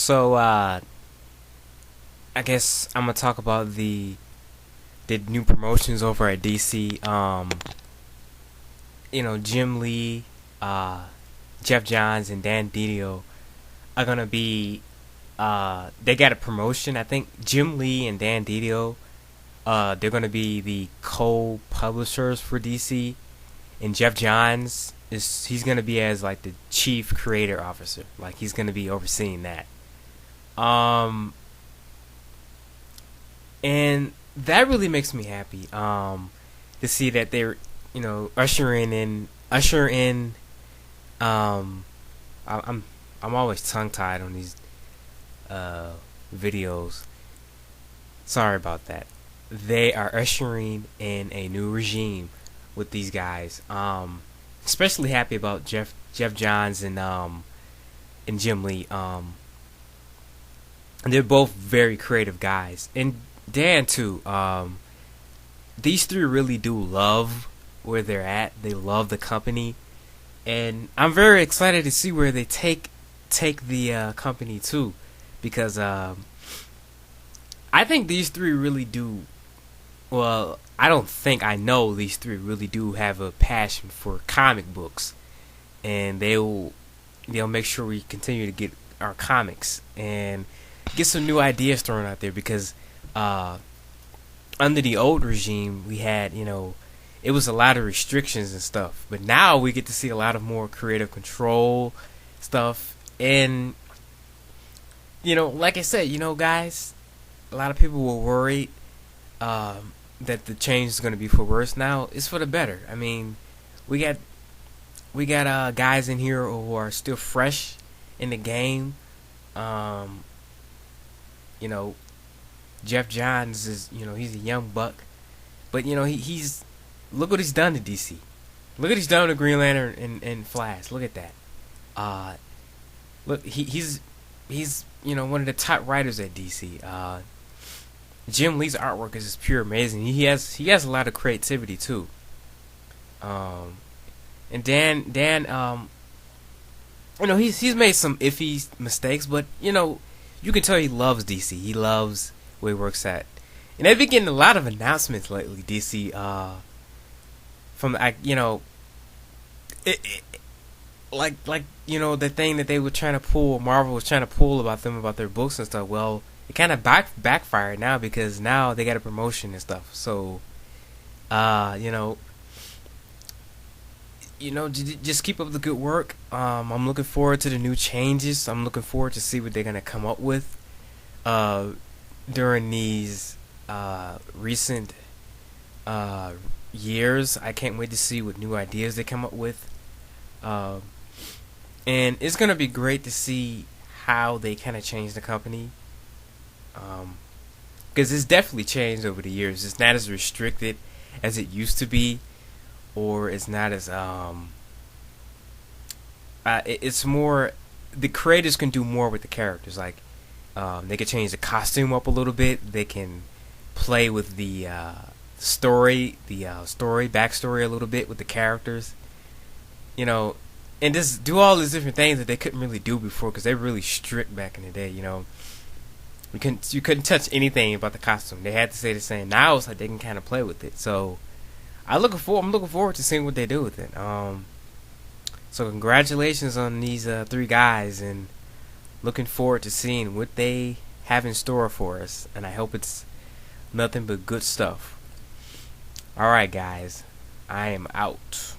So I guess I'm gonna talk about the new promotions over at DC. Jim Lee, uh, Jeff Johns, and Dan DiDio are gonna be. They got a promotion. I think Jim Lee and Dan DiDio. They're gonna be the co-publishers for DC, and Jeff Johns he's gonna be as like the chief creator officer. Like he's gonna be overseeing that. Um, and that really makes me happy. To see that they're usher in. Um, I'm always tongue tied on these uh videos. Sorry about that. They are ushering in a new regime with these guys. Especially happy about Jeff Johns and Jim Lee. They're both very creative guys, and Dan too. These three really do love where they're at. They love the company, and I'm very excited to see where they take the company to, because I think these three really do. Well, I don't think I know these three really do have a passion for comic books, and they'll make sure we continue to get our comics and get some new ideas thrown out there, because uh, under the old regime we had, it was a lot of restrictions and stuff, but now we get to see a lot of more creative control stuff. And like I said, guys, a lot of people were worried that the change is going to be for worse. Now it's for the better. I mean, we got guys in here who are still fresh in the game. Um, you know, Jeff Johns is, he's a young buck, but he's look what he's done to DC. Look what he's done to Green Lantern and Flash. Look at that. Uh, Look, he's one of the top writers at DC. Jim Lee's artwork is just pure amazing. He has a lot of creativity too. Um, and Dan he's made some iffy mistakes, but you can tell he loves DC. He loves where he works at, and they've been getting a lot of announcements lately. DC, from it like the thing that they were trying to pull, Marvel was trying to pull about their books and stuff. Well, it kind of backfired now, because now they got a promotion and stuff. So, uh, you know, just keep up the good work. I'm looking forward to the new changes. I'm looking forward to see what they're gonna come up with uh, during these recent uh, years. I can't wait to see what new ideas they come up with. Uh, and it's gonna be great to see how they kind of change the company. Um, because it's definitely changed over the years. It's not as restricted as it used to be, or it's not as it's more, the creators can do more with the characters. Like, they can change the costume up a little bit. They can play with the story backstory a little bit with the characters. You know, and just do all these different things that they couldn't really do before, because they were really strict back in the day. You couldn't touch anything about the costume. They had to say the same. Now it's like they can kind of play with it. So I'm looking forward to seeing what they do with it. So congratulations on these three guys, and looking forward to seeing what they have in store for us. And I hope it's nothing but good stuff. All right, guys, I am out.